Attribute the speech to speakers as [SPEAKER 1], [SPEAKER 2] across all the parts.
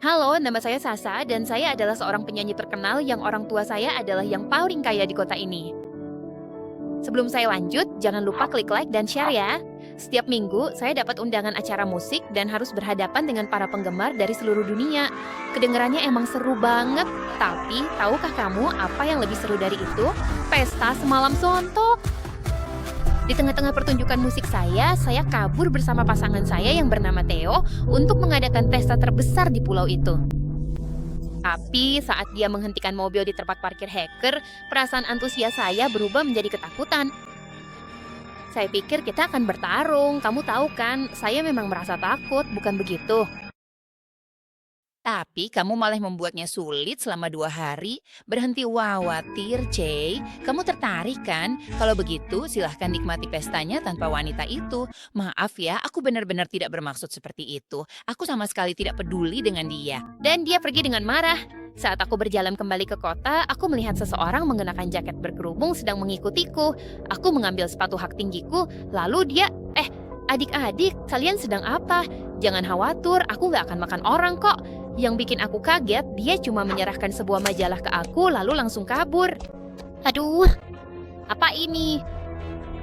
[SPEAKER 1] Halo, nama saya Sasa dan saya adalah seorang penyanyi terkenal yang orang tua saya adalah yang paling kaya di kota ini. Sebelum saya lanjut, jangan lupa klik like dan share ya. Setiap minggu, saya dapat undangan acara musik dan harus berhadapan dengan para penggemar dari seluruh dunia. Kedengarannya emang seru banget, tapi tahukah kamu apa yang lebih seru dari itu? Pesta semalam sontok. Di tengah-tengah pertunjukan musik saya kabur bersama pasangan saya yang bernama Theo untuk mengadakan pesta terbesar di pulau itu. Tapi saat dia menghentikan mobil di tempat parkir hacker, perasaan antusias saya berubah menjadi ketakutan. Saya pikir kita akan bertarung, kamu tahu kan, saya memang merasa takut, bukan begitu?
[SPEAKER 2] Tapi kamu malah membuatnya sulit selama 2 hari. Berhenti khawatir, Jay. Kamu tertarik kan? Kalau begitu, silahkan nikmati pestanya tanpa wanita itu. Maaf ya, aku benar-benar tidak bermaksud seperti itu. Aku sama sekali tidak peduli dengan dia.
[SPEAKER 1] Dan dia pergi dengan marah. Saat aku berjalan kembali ke kota, aku melihat seseorang mengenakan jaket berkerudung sedang mengikutiku. Aku mengambil sepatu hak tinggiku, lalu dia, adik-adik, kalian sedang apa? Jangan khawatir, aku nggak akan makan orang kok. Yang bikin aku kaget, dia cuma menyerahkan sebuah majalah ke aku lalu langsung kabur. Aduh, apa ini?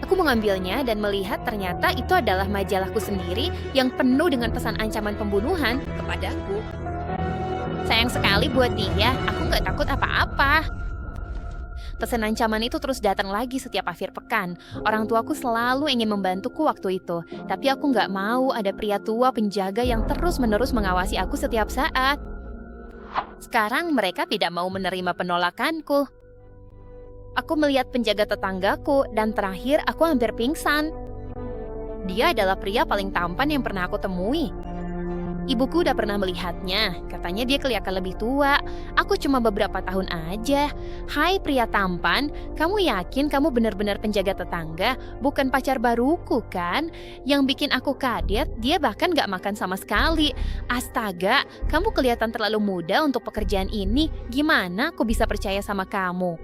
[SPEAKER 1] Aku mengambilnya dan melihat ternyata itu adalah majalahku sendiri yang penuh dengan pesan ancaman pembunuhan kepadaku. Sayang sekali buat dia, aku nggak takut apa-apa. Pesan ancaman itu terus datang lagi setiap akhir pekan. Orang tuaku selalu ingin membantuku waktu itu. Tapi aku nggak mau ada pria tua penjaga yang terus-menerus mengawasi aku setiap saat. Sekarang mereka tidak mau menerima penolakanku. Aku melihat penjaga tetanggaku dan terakhir aku hampir pingsan. Dia adalah pria paling tampan yang pernah aku temui. Ibuku udah pernah melihatnya, katanya dia kelihatan lebih tua. Aku cuma beberapa tahun aja. Hai pria tampan, kamu yakin kamu benar-benar penjaga tetangga, bukan pacar baruku kan? Yang bikin aku kaget, dia bahkan gak makan sama sekali. Astaga, kamu kelihatan terlalu muda untuk pekerjaan ini. Gimana aku bisa percaya sama kamu?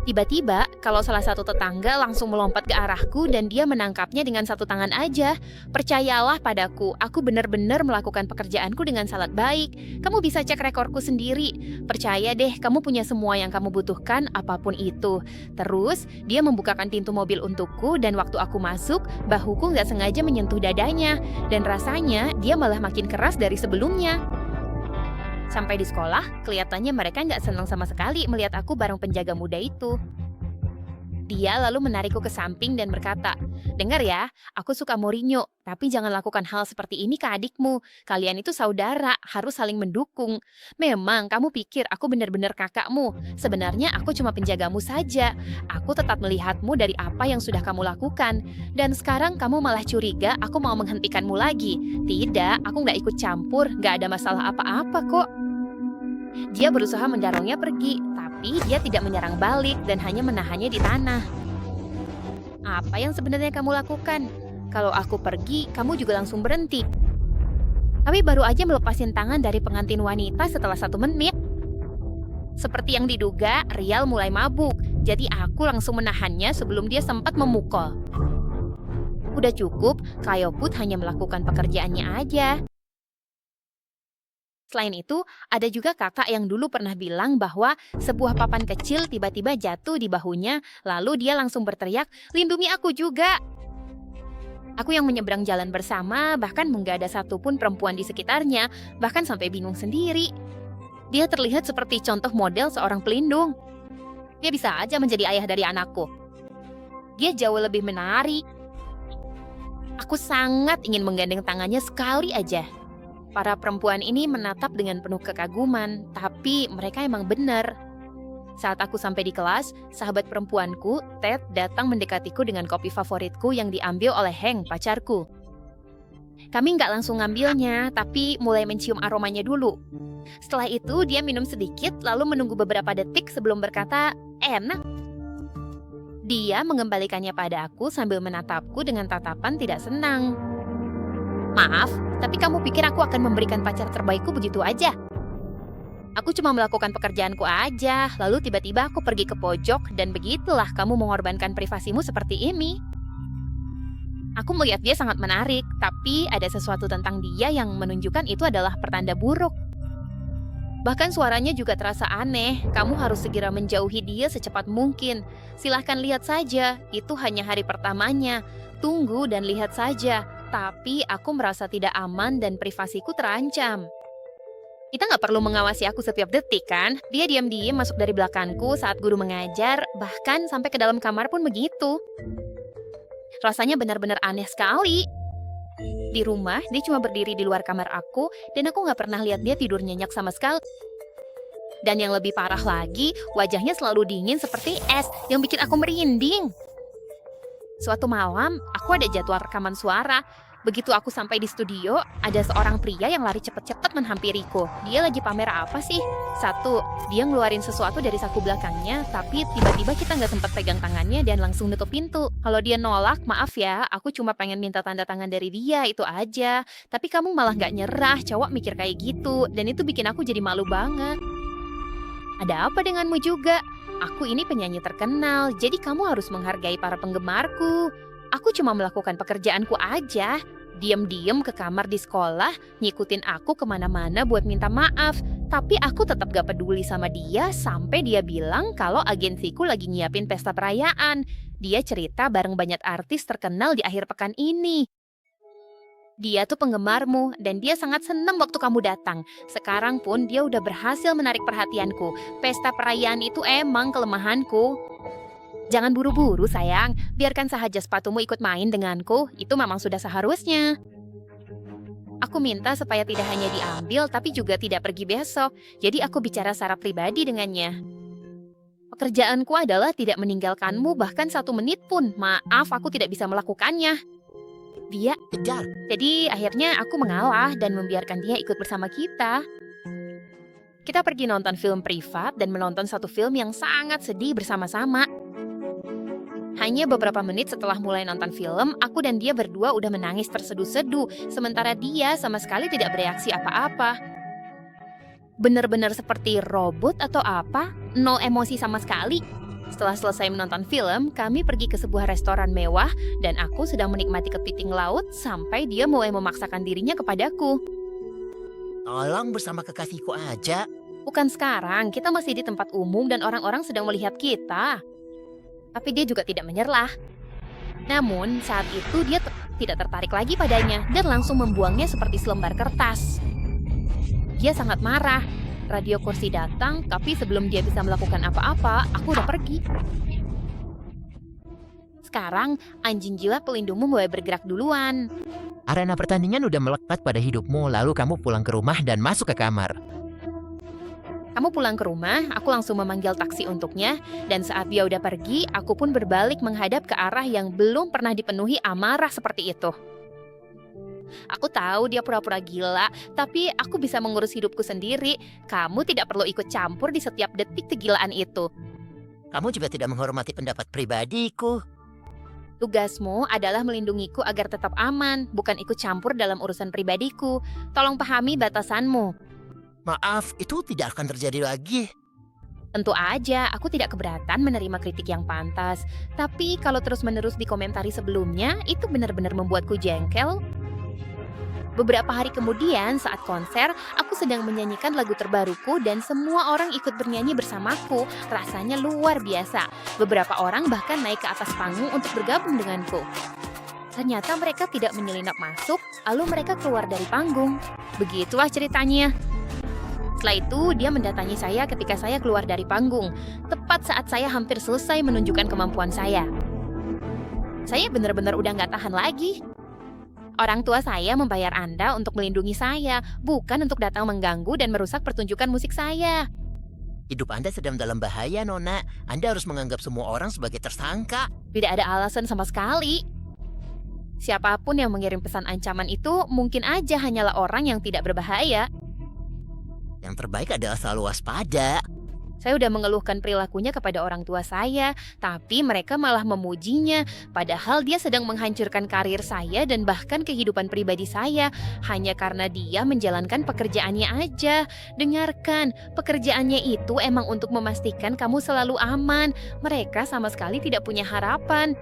[SPEAKER 1] Tiba-tiba, kalau salah satu tetangga langsung melompat ke arahku dan dia menangkapnya dengan satu tangan aja. Percayalah padaku, aku benar-benar melakukan pekerjaanku dengan sangat baik. Kamu bisa cek rekorku sendiri. Percaya deh, kamu punya semua yang kamu butuhkan, apapun itu. Terus, dia membukakan pintu mobil untukku dan waktu aku masuk, bahuku nggak sengaja menyentuh dadanya. Dan rasanya, dia malah makin keras dari sebelumnya. Sampai di sekolah, kelihatannya mereka nggak senang sama sekali melihat aku bareng penjaga muda itu. Dia lalu menarikku ke samping dan berkata, "Dengar ya, aku suka Mourinho, tapi jangan lakukan hal seperti ini ke adikmu. Kalian itu saudara, harus saling mendukung. Memang kamu pikir aku benar-benar kakakmu. Sebenarnya aku cuma penjagamu saja. Aku tetap melihatmu dari apa yang sudah kamu lakukan. Dan sekarang kamu malah curiga aku mau menghentikanmu lagi. Tidak, aku nggak ikut campur, nggak ada masalah apa-apa kok." Dia berusaha mendorongnya pergi, tapi dia tidak menyerang balik dan hanya menahannya di tanah. Apa yang sebenarnya kamu lakukan? Kalau aku pergi, kamu juga langsung berhenti. Tapi baru aja melepasin tangan dari pengantin wanita setelah 1 menit. Seperti yang diduga, Rial mulai mabuk, jadi aku langsung menahannya sebelum dia sempat memukul. Udah cukup, Kayoput hanya melakukan pekerjaannya aja. Selain itu, ada juga kakak yang dulu pernah bilang bahwa sebuah papan kecil tiba-tiba jatuh di bahunya, lalu dia langsung berteriak, "Lindungi aku juga!" Aku yang menyeberang jalan bersama, bahkan nggak ada satupun perempuan di sekitarnya, bahkan sampai bingung sendiri. Dia terlihat seperti contoh model seorang pelindung. Dia bisa aja menjadi ayah dari anakku. Dia jauh lebih menarik. Aku sangat ingin menggandeng tangannya sekali aja. Para perempuan ini menatap dengan penuh kekaguman, tapi mereka emang benar. Saat aku sampai di kelas, sahabat perempuanku, Ted, datang mendekatiku dengan kopi favoritku yang diambil oleh Hank, pacarku. Kami nggak langsung ngambilnya, tapi mulai mencium aromanya dulu. Setelah itu, dia minum sedikit, lalu menunggu beberapa detik sebelum berkata, "Enak." Dia mengembalikannya pada aku sambil menatapku dengan tatapan tidak senang. "Maaf, tapi kamu pikir aku akan memberikan pacar terbaikku begitu aja?" Aku cuma melakukan pekerjaanku aja, lalu tiba-tiba aku pergi ke pojok dan begitulah kamu mengorbankan privasimu seperti ini. Aku melihat dia sangat menarik, tapi ada sesuatu tentang dia yang menunjukkan itu adalah pertanda buruk. Bahkan suaranya juga terasa aneh. Kamu harus segera menjauhi dia secepat mungkin. Silahkan lihat saja, itu hanya hari pertamanya. Tunggu dan lihat saja. Tapi aku merasa tidak aman dan privasiku terancam. Kita nggak perlu mengawasi aku setiap detik kan? Dia diam-diam masuk dari belakangku saat guru mengajar, bahkan sampai ke dalam kamar pun begitu. Rasanya benar-benar aneh sekali. Di rumah, dia cuma berdiri di luar kamar aku, dan aku nggak pernah lihat dia tidur nyenyak sama sekali. Dan yang lebih parah lagi, wajahnya selalu dingin seperti es, yang bikin aku merinding. Suatu malam, aku ada jadwal rekaman suara. Begitu aku sampai di studio, ada seorang pria yang lari cepet-cepet menghampiriku. Dia lagi pamer apa sih? Satu, dia ngeluarin sesuatu dari saku belakangnya, tapi tiba-tiba kita nggak sempat pegang tangannya dan langsung nutup pintu. Kalau dia nolak, maaf ya, aku cuma pengen minta tanda tangan dari dia, itu aja. Tapi kamu malah nggak nyerah, cowok mikir kayak gitu, dan itu bikin aku jadi malu banget. Ada apa denganmu juga? Aku ini penyanyi terkenal, jadi kamu harus menghargai para penggemarku. Aku cuma melakukan pekerjaanku aja. Diam-diam ke kamar di sekolah, ngikutin aku kemana-mana buat minta maaf. Tapi aku tetap gak peduli sama dia sampai dia bilang kalau agensiku lagi nyiapin pesta perayaan. Dia cerita bareng banyak artis terkenal di akhir pekan ini. Dia tuh penggemarmu dan dia sangat senang waktu kamu datang. Sekarang pun dia udah berhasil menarik perhatianku. Pesta perayaan itu emang kelemahanku. Jangan buru-buru sayang, biarkan saja sepatumu ikut main denganku, itu memang sudah seharusnya. Aku minta supaya tidak hanya diambil tapi juga tidak pergi besok, jadi aku bicara secara pribadi dengannya. Pekerjaanku adalah tidak meninggalkanmu bahkan 1 menit pun, maaf aku tidak bisa melakukannya. Dia kejar, jadi akhirnya aku mengalah dan membiarkan dia ikut bersama kita. Kita pergi nonton film privat dan menonton satu film yang sangat sedih bersama-sama. Hanya beberapa menit setelah mulai nonton film, aku dan dia berdua udah menangis terseduh-seduh, sementara dia sama sekali tidak bereaksi apa-apa. Benar-benar seperti robot atau apa, nol emosi sama sekali. Setelah selesai menonton film, kami pergi ke sebuah restoran mewah dan aku sedang menikmati kepiting laut sampai dia mulai memaksakan dirinya kepadaku.
[SPEAKER 3] Tolong bersama kekasihku aja.
[SPEAKER 1] Bukan sekarang, kita masih di tempat umum dan orang-orang sedang melihat kita. Tapi dia juga tidak menyerah. Namun saat itu dia tidak tertarik lagi padanya dan langsung membuangnya seperti selembar kertas. Dia sangat marah. Radio kursi datang, tapi sebelum dia bisa melakukan apa-apa, aku udah pergi. Sekarang, anjing jiwa pelindungmu mulai bergerak duluan.
[SPEAKER 3] Arena pertandingan udah melekat pada hidupmu, lalu kamu pulang ke rumah dan masuk ke kamar.
[SPEAKER 1] Kamu pulang ke rumah, aku langsung memanggil taksi untuknya, dan saat dia udah pergi, aku pun berbalik menghadap ke arah yang belum pernah dipenuhi amarah seperti itu. Aku tahu dia pura-pura gila, tapi aku bisa mengurus hidupku sendiri. Kamu tidak perlu ikut campur di setiap detik kegilaan itu.
[SPEAKER 3] Kamu juga tidak menghormati pendapat pribadiku.
[SPEAKER 1] Tugasmu adalah melindungiku agar tetap aman, bukan ikut campur dalam urusan pribadiku. Tolong pahami batasanmu.
[SPEAKER 3] Maaf, itu tidak akan terjadi lagi.
[SPEAKER 1] Tentu aja, aku tidak keberatan menerima kritik yang pantas. Tapi kalau terus-menerus dikomentari sebelumnya, itu benar-benar membuatku jengkel. Beberapa hari kemudian, saat konser, aku sedang menyanyikan lagu terbaruku dan semua orang ikut bernyanyi bersamaku. Rasanya luar biasa. Beberapa orang bahkan naik ke atas panggung untuk bergabung denganku. Ternyata mereka tidak menyelinap masuk, lalu mereka keluar dari panggung. Begitulah ceritanya. Setelah itu, dia mendatangi saya ketika saya keluar dari panggung, tepat saat saya hampir selesai menunjukkan kemampuan saya. Saya benar-benar udah nggak tahan lagi. Orang tua saya membayar Anda untuk melindungi saya, bukan untuk datang mengganggu dan merusak pertunjukan musik saya.
[SPEAKER 3] Hidup Anda sedang dalam bahaya, Nona. Anda harus menganggap semua orang sebagai tersangka.
[SPEAKER 1] Tidak ada alasan sama sekali. Siapapun yang mengirim pesan ancaman itu mungkin aja hanyalah orang yang tidak berbahaya.
[SPEAKER 3] Yang terbaik adalah selalu waspada.
[SPEAKER 1] Saya udah mengeluhkan perilakunya kepada orang tua saya, tapi mereka malah memujinya. Padahal dia sedang menghancurkan karir saya dan bahkan kehidupan pribadi saya hanya karena dia menjalankan pekerjaannya aja. Dengarkan, pekerjaannya itu emang untuk memastikan kamu selalu aman. Mereka sama sekali tidak punya harapan.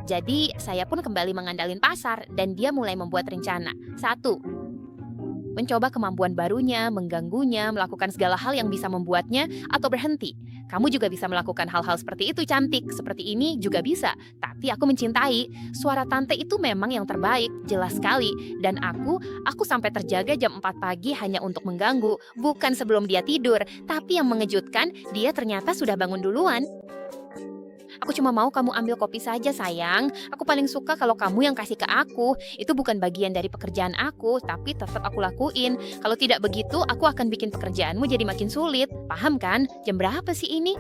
[SPEAKER 1] Jadi, saya pun kembali mengandalkan pasar dan dia mulai membuat rencana. 1. mencoba kemampuan barunya, mengganggunya, melakukan segala hal yang bisa membuatnya atau berhenti. Kamu juga bisa melakukan hal-hal seperti itu, cantik. Seperti ini juga bisa. Tapi aku mencintai. Suara tante itu memang yang terbaik, jelas sekali. Dan aku sampai terjaga jam 4 pagi hanya untuk mengganggu. Bukan sebelum dia tidur. Tapi yang mengejutkan, dia ternyata sudah bangun duluan. Aku cuma mau kamu ambil kopi saja, sayang. Aku paling suka kalau kamu yang kasih ke aku. Itu bukan bagian dari pekerjaan aku, tapi tetap aku lakuin. Kalau tidak begitu, aku akan bikin pekerjaanmu jadi makin sulit. Paham kan? Jam berapa sih ini?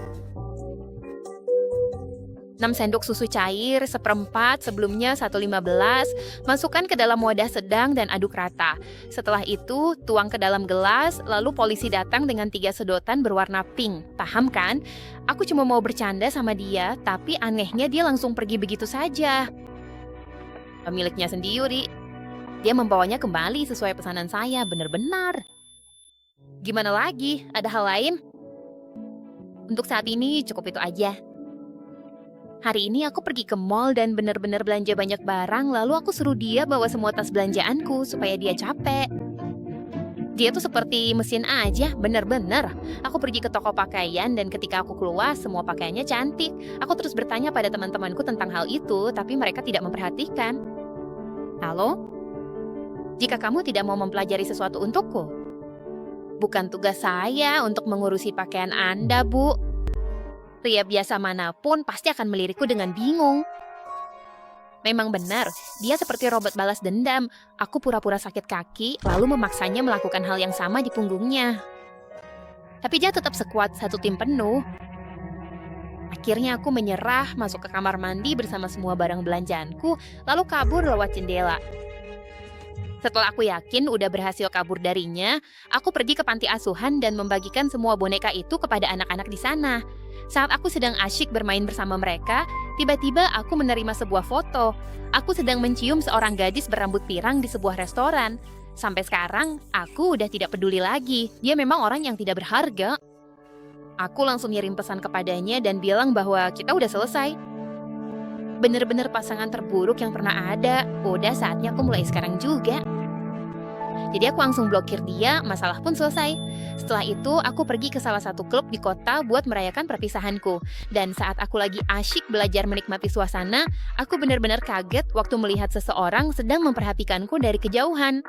[SPEAKER 1] 6 sendok susu cair, seperempat, sebelumnya 1,15. Masukkan ke dalam wadah sedang dan aduk rata. Setelah itu, tuang ke dalam gelas, lalu polisi datang dengan 3 sedotan berwarna pink. Paham kan? Aku cuma mau bercanda sama dia, tapi anehnya dia langsung pergi begitu saja. Pemiliknya sendiri. Dia membawanya kembali sesuai pesanan saya, benar-benar. Gimana lagi? Ada hal lain? Untuk saat ini cukup itu aja. Hari ini aku pergi ke mall dan benar-benar belanja banyak barang, lalu aku suruh dia bawa semua tas belanjaanku supaya dia capek. Dia tuh seperti mesin aja, benar-benar. Aku pergi ke toko pakaian dan ketika aku keluar, semua pakaiannya cantik. Aku terus bertanya pada teman-temanku tentang hal itu, tapi mereka tidak memperhatikan. Halo? Jika kamu tidak mau mempelajari sesuatu untukku, bukan tugas saya untuk mengurusi pakaian Anda, Bu. Pria biasa manapun pasti akan melirikku dengan bingung. Memang benar, dia seperti robot balas dendam. Aku pura-pura sakit kaki, lalu memaksanya melakukan hal yang sama di punggungnya. Tapi dia tetap sekuat satu tim penuh. Akhirnya aku menyerah, masuk ke kamar mandi bersama semua barang belanjaanku, lalu kabur lewat jendela. Setelah aku yakin udah berhasil kabur darinya, aku pergi ke panti asuhan dan membagikan semua boneka itu kepada anak-anak di sana. Saat aku sedang asyik bermain bersama mereka, tiba-tiba aku menerima sebuah foto. Aku sedang mencium seorang gadis berambut pirang di sebuah restoran. Sampai sekarang, aku udah tidak peduli lagi. Dia memang orang yang tidak berharga. Aku langsung ngirim pesan kepadanya dan bilang bahwa kita udah selesai. Bener-bener pasangan terburuk yang pernah ada. Udah saatnya aku mulai sekarang juga. Jadi aku langsung blokir dia, masalah pun selesai. Setelah itu, aku pergi ke salah satu klub di kota buat merayakan perpisahanku. Dan saat aku lagi asyik belajar menikmati suasana, aku benar-benar kaget waktu melihat seseorang sedang memperhatikanku dari kejauhan.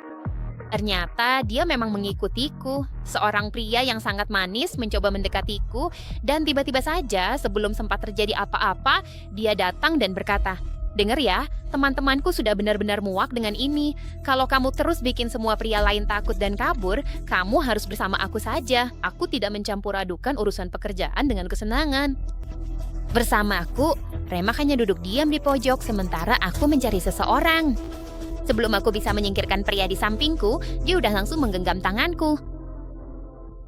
[SPEAKER 1] Ternyata dia memang mengikutiku. Seorang pria yang sangat manis mencoba mendekatiku, dan tiba-tiba saja sebelum sempat terjadi apa-apa, dia datang dan berkata, "Dengar ya, teman-temanku sudah benar-benar muak dengan ini. Kalau kamu terus bikin semua pria lain takut dan kabur, kamu harus bersama aku saja. Aku tidak mencampur adukan urusan pekerjaan dengan kesenangan." Bersama aku, Remak hanya duduk diam di pojok sementara aku mencari seseorang. Sebelum aku bisa menyingkirkan pria di sampingku, dia udah langsung menggenggam tanganku.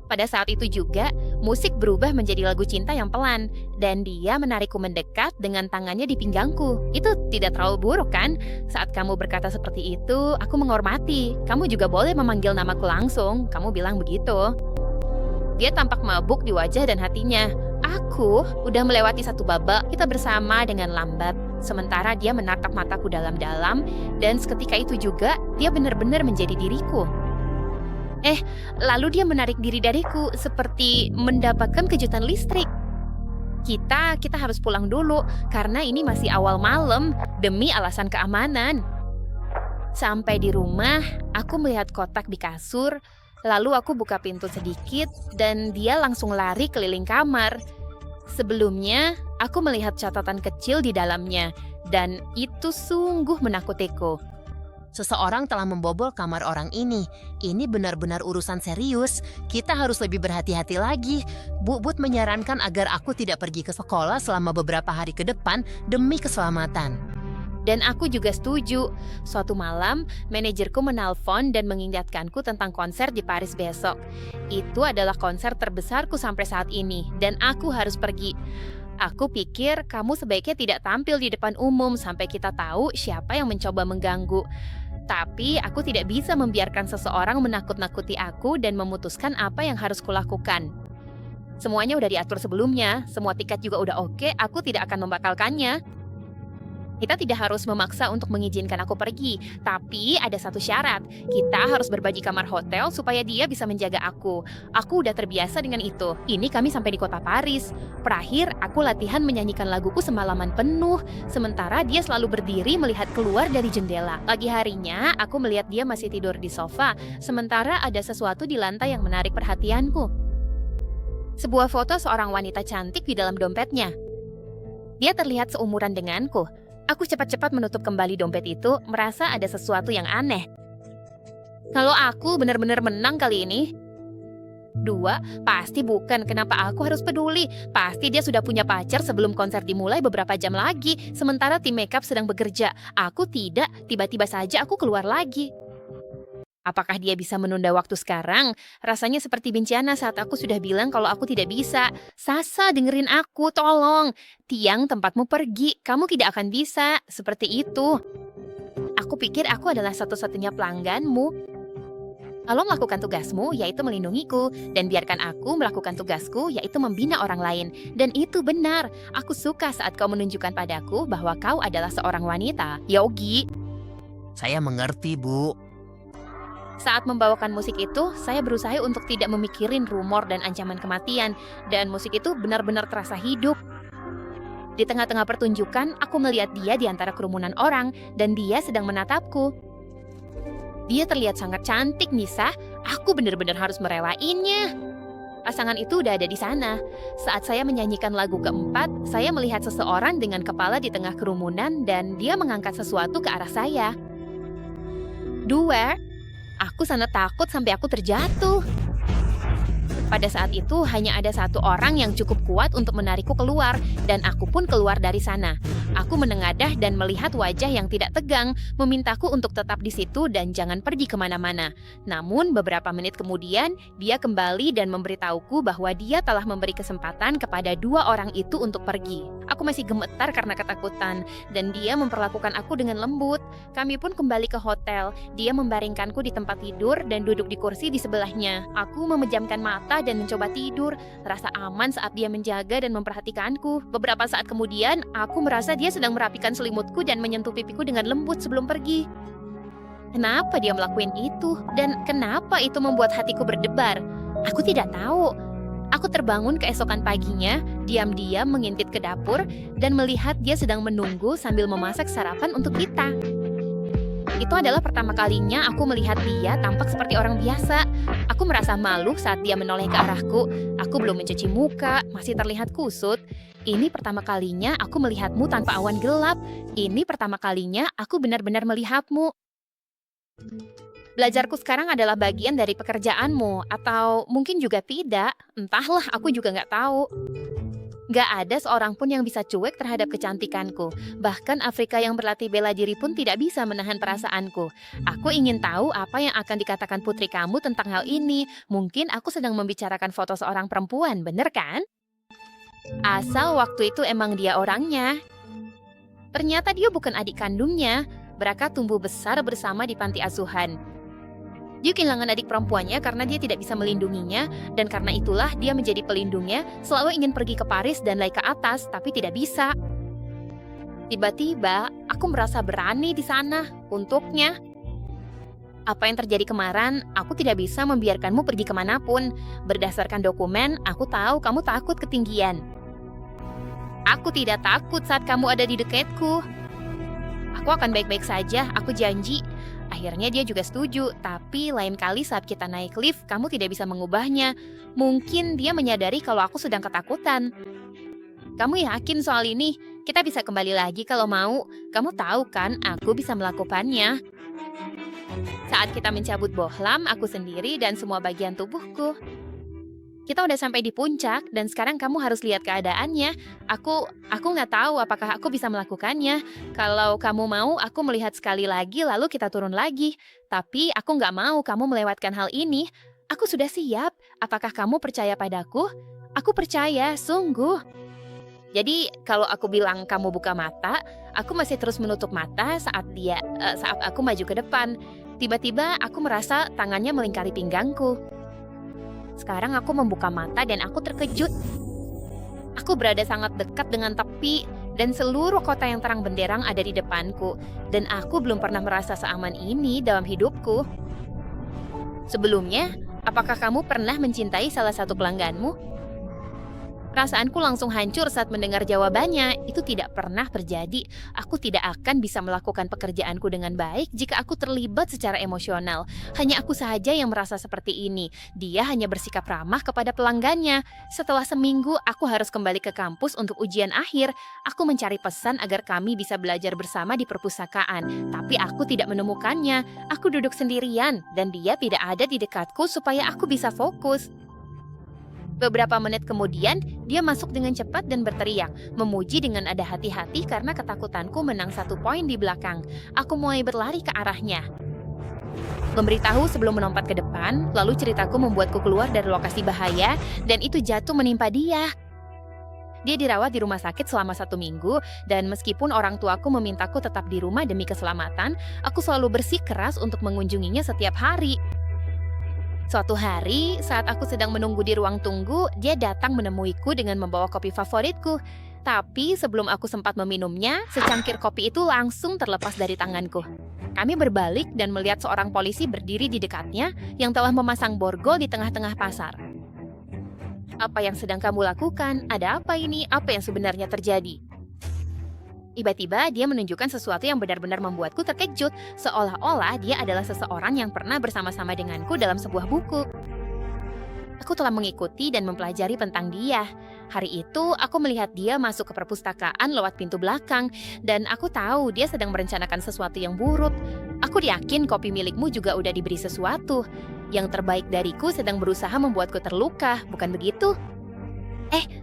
[SPEAKER 1] Pada saat itu juga, musik berubah menjadi lagu cinta yang pelan, dan dia menarikku mendekat dengan tangannya di pinggangku. Itu tidak terlalu buruk kan? Saat kamu berkata seperti itu, aku menghormati. Kamu juga boleh memanggil namaku langsung, kamu bilang begitu. Dia tampak mabuk di wajah dan hatinya. Aku udah melewati satu babak, kita bersama dengan lambat. Sementara dia menatap mataku dalam-dalam, dan seketika itu juga, dia benar-benar menjadi diriku. Lalu dia menarik diri dariku seperti mendapatkan kejutan listrik. Kita harus pulang dulu karena ini masih awal malam demi alasan keamanan. Sampai di rumah, aku melihat kotak di kasur, lalu aku buka pintu sedikit dan dia langsung lari keliling kamar. Sebelumnya, aku melihat catatan kecil di dalamnya dan itu sungguh menakutiku.
[SPEAKER 3] Seseorang telah membobol kamar orang ini. Ini benar-benar urusan serius. Kita harus lebih berhati-hati lagi. Bu Bud menyarankan agar aku tidak pergi ke sekolah selama beberapa hari ke depan demi keselamatan.
[SPEAKER 1] Dan aku juga setuju. Suatu malam, manajerku menelpon dan mengingatkanku tentang konser di Paris besok. Itu adalah konser terbesarku sampai saat ini, dan aku harus pergi. Aku pikir kamu sebaiknya tidak tampil di depan umum sampai kita tahu siapa yang mencoba mengganggu. Tapi aku tidak bisa membiarkan seseorang menakut-nakuti aku dan memutuskan apa yang harus kulakukan. Semuanya udah diatur sebelumnya, semua tiket juga udah oke, aku tidak akan membatalkannya. Kita tidak harus memaksa untuk mengizinkan aku pergi, tapi ada satu syarat. Kita harus berbagi kamar hotel supaya dia bisa menjaga aku. Aku udah terbiasa dengan itu. Ini kami sampai di kota Paris. Terakhir, aku latihan menyanyikan laguku semalaman penuh, sementara dia selalu berdiri melihat keluar dari jendela. Pagi harinya, aku melihat dia masih tidur di sofa, sementara ada sesuatu di lantai yang menarik perhatianku. Sebuah foto seorang wanita cantik di dalam dompetnya. Dia terlihat seumuran denganku. Aku cepat-cepat menutup kembali dompet itu, merasa ada sesuatu yang aneh. Kalau aku benar-benar menang kali ini? 2, pasti bukan. Kenapa aku harus peduli? Pasti dia sudah punya pacar sebelum konser dimulai beberapa jam lagi, sementara tim makeup sedang bekerja. Aku tidak, tiba-tiba saja aku keluar lagi. Apakah dia bisa menunda waktu sekarang? Rasanya seperti bencana saat aku sudah bilang kalau aku tidak bisa. Sasa, dengerin aku, tolong. Tiang, tempatmu pergi. Kamu tidak akan bisa. Seperti itu. Aku pikir aku adalah satu-satunya pelangganmu. Kalau melakukan tugasmu, yaitu melindungiku. Dan biarkan aku melakukan tugasku, yaitu membina orang lain. Dan itu benar. Aku suka saat kau menunjukkan padaku bahwa kau adalah seorang wanita. Yogi.
[SPEAKER 3] Saya mengerti, Bu.
[SPEAKER 1] Saat membawakan musik itu, saya berusaha untuk tidak memikirin rumor dan ancaman kematian, dan musik itu benar-benar terasa hidup. Di tengah-tengah pertunjukan, aku melihat dia di antara kerumunan orang, dan dia sedang menatapku. Dia terlihat sangat cantik, Nisa. Aku benar-benar harus merelainnya. Pasangan itu udah ada di sana. Saat saya menyanyikan lagu keempat, saya melihat seseorang dengan kepala di tengah kerumunan, dan dia mengangkat sesuatu ke arah saya. 2. Aku sangat takut sampai aku terjatuh. Pada saat itu hanya ada satu orang yang cukup kuat untuk menarikku keluar, dan aku pun keluar dari sana. Aku menengadah dan melihat wajah yang tidak tegang, memintaku untuk tetap di situ dan jangan pergi kemana-mana. Namun beberapa menit kemudian, dia kembali dan memberitahuku bahwa dia telah memberi kesempatan kepada 2 orang itu untuk pergi. Aku masih gemetar karena ketakutan, dan dia memperlakukan aku dengan lembut. Kami pun kembali ke hotel. Dia membaringkanku di tempat tidur dan duduk di kursi di sebelahnya. Aku memejamkan mata dan mencoba tidur, rasa aman saat dia menjaga dan memperhatikanku. Beberapa saat kemudian, aku merasa dia sedang merapikan selimutku dan menyentuh pipiku dengan lembut sebelum pergi. Kenapa dia melakukan itu? Dan kenapa itu membuat hatiku berdebar? Aku tidak tahu. Aku terbangun keesokan paginya, diam-diam mengintip ke dapur, dan melihat dia sedang menunggu sambil memasak sarapan untuk kita. Itu adalah pertama kalinya aku melihat dia tampak seperti orang biasa. Aku merasa malu saat dia menoleh ke arahku. Aku belum mencuci muka, masih terlihat kusut. Ini pertama kalinya aku melihatmu tanpa awan gelap. Ini pertama kalinya aku benar-benar melihatmu. Belajarku sekarang adalah bagian dari pekerjaanmu, atau mungkin juga tidak. Entahlah, aku juga nggak tahu. Gak ada seorang pun yang bisa cuek terhadap kecantikanku. Bahkan Afrika yang berlatih bela diri pun tidak bisa menahan perasaanku. Aku ingin tahu apa yang akan dikatakan putri kamu tentang hal ini. Mungkin aku sedang membicarakan foto seorang perempuan, bener kan? Asal waktu itu emang dia orangnya. Ternyata dia bukan adik kandungnya. Mereka tumbuh besar bersama di panti asuhan. Dia kehilangan adik perempuannya karena dia tidak bisa melindunginya, dan karena itulah dia menjadi pelindungnya, selalu ingin pergi ke Paris dan naik ke atas, tapi tidak bisa. Tiba-tiba, aku merasa berani di sana untuknya. Apa yang terjadi kemarin, aku tidak bisa membiarkanmu pergi kemanapun. Berdasarkan dokumen, aku tahu kamu takut ketinggian. Aku tidak takut saat kamu ada di dekatku. Aku akan baik-baik saja, aku janji. Akhirnya dia juga setuju, tapi lain kali saat kita naik lift, kamu tidak bisa mengubahnya. Mungkin dia menyadari kalau aku sedang ketakutan. Kamu yakin soal ini? Kita bisa kembali lagi kalau mau. Kamu tahu kan, aku bisa melakukannya. Saat kita mencabut bohlam, aku sendiri dan semua bagian tubuhku. Kita udah sampai di puncak, dan sekarang kamu harus lihat keadaannya. Aku nggak tahu apakah aku bisa melakukannya. Kalau kamu mau, aku melihat sekali lagi, lalu kita turun lagi. Tapi aku nggak mau kamu melewatkan hal ini. Aku sudah siap. Apakah kamu percaya padaku? Aku percaya, sungguh. Jadi, kalau aku bilang kamu buka mata, aku masih terus menutup mata saat aku maju ke depan. Tiba-tiba, aku merasa tangannya melingkari pinggangku. Sekarang aku membuka mata dan aku terkejut. Aku berada sangat dekat dengan tepi, Dan seluruh kota yang terang benderang ada di depanku. Dan aku belum pernah merasa seaman ini dalam hidupku. Sebelumnya, apakah kamu pernah mencintai salah satu pelangganmu? Perasaanku langsung hancur saat mendengar jawabannya. Itu tidak pernah terjadi. Aku tidak akan bisa melakukan pekerjaanku dengan baik jika aku terlibat secara emosional. Hanya aku saja yang merasa seperti ini. Dia hanya bersikap ramah kepada pelanggannya. Setelah seminggu, aku harus kembali ke kampus untuk ujian akhir. Aku mencari pesan agar kami bisa belajar bersama di perpustakaan. Tapi aku tidak menemukannya. Aku duduk sendirian dan dia tidak ada di dekatku supaya aku bisa fokus. Beberapa menit kemudian, dia masuk dengan cepat dan berteriak, memuji dengan ada hati-hati karena ketakutanku menang 1 poin di belakang. Aku mulai berlari ke arahnya. Memberitahu sebelum melompat ke depan, lalu ceritaku membuatku keluar dari lokasi bahaya, dan itu jatuh menimpa dia. Dia dirawat di rumah sakit selama 1 minggu, dan meskipun orang tuaku memintaku tetap di rumah demi keselamatan, aku selalu bersikeras untuk mengunjunginya setiap hari. Suatu hari, saat aku sedang menunggu di ruang tunggu, dia datang menemuiku dengan membawa kopi favoritku. Tapi sebelum aku sempat meminumnya, secangkir kopi itu langsung terlepas dari tanganku. Kami berbalik dan melihat seorang polisi berdiri di dekatnya yang telah memasang borgol di tengah-tengah pasar. Apa yang sedang kamu lakukan? Ada apa ini? Apa yang sebenarnya terjadi? Tiba-tiba dia menunjukkan sesuatu yang benar-benar membuatku terkejut, seolah-olah dia adalah seseorang yang pernah bersama-sama denganku dalam sebuah buku. Aku telah mengikuti dan mempelajari tentang dia. Hari itu, aku melihat dia masuk ke perpustakaan lewat pintu belakang, dan aku tahu dia sedang merencanakan sesuatu yang buruk. Aku yakin kopi milikmu juga udah diberi sesuatu. Yang terbaik dariku sedang berusaha membuatku terluka, bukan begitu?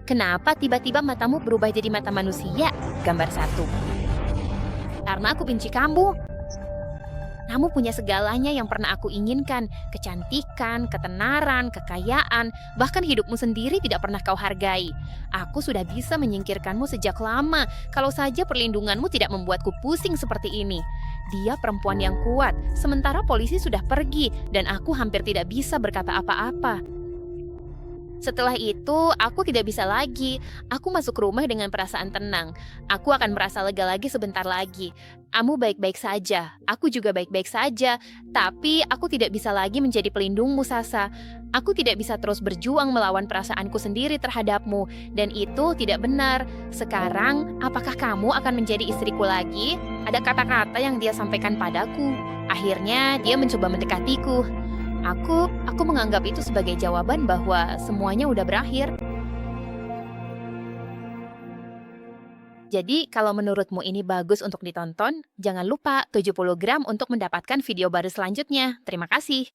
[SPEAKER 1] Kenapa tiba-tiba matamu berubah jadi mata manusia? Gambar 1. Karena aku benci kamu. Kamu punya segalanya yang pernah aku inginkan. Kecantikan, ketenaran, kekayaan, bahkan hidupmu sendiri tidak pernah kau hargai. Aku sudah bisa menyingkirkanmu sejak lama, kalau saja perlindunganmu tidak membuatku pusing seperti ini. Dia perempuan yang kuat, sementara polisi sudah pergi, dan aku hampir tidak bisa berkata apa-apa. Setelah itu, aku tidak bisa lagi. Aku masuk rumah dengan perasaan tenang. Aku akan merasa lega lagi sebentar lagi. Kamu baik-baik saja. Aku juga baik-baik saja. Tapi aku tidak bisa lagi menjadi pelindungmu, Sasa. Aku tidak bisa terus berjuang melawan perasaanku sendiri terhadapmu. Dan itu tidak benar. Sekarang, apakah kamu akan menjadi istriku lagi? Ada kata-kata yang dia sampaikan padaku. Akhirnya, dia mencoba mendekatiku. Aku menganggap itu sebagai jawaban bahwa semuanya udah berakhir. Jadi, kalau menurutmu ini bagus untuk ditonton, jangan lupa 70 gram untuk mendapatkan video baru selanjutnya. Terima kasih.